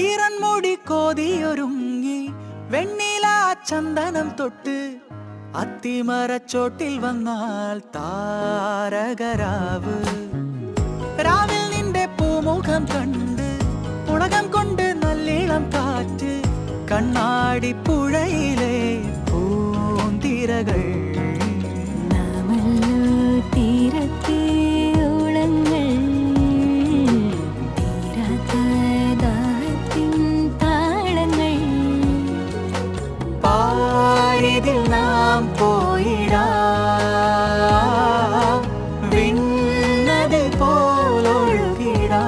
ഈറൻമുടി കോതിയൊരുങ്ങി വെണ്ണില ചന്ദനം തൊട്ട് അത്തിമരച്ചോട്ടിൽ വന്നാൽ താരകരാവ്. രാവിൽ നിന്റെ പൂമുഖം കണ്ട് പുളകം കൊണ്ട് നല്ലിളം കാറ്റ് കണ്ണാടി പുഴയിലെ പൂന്തിരകൾ. തീരത്തെ ഓളങ്ങൾ തീരാത്ത ദാഹത്തിൻ താളങ്ങൾ പാരിതിൽ നാം പോയിടാം വിണ്ണത് പോലൊഴുകിടാം.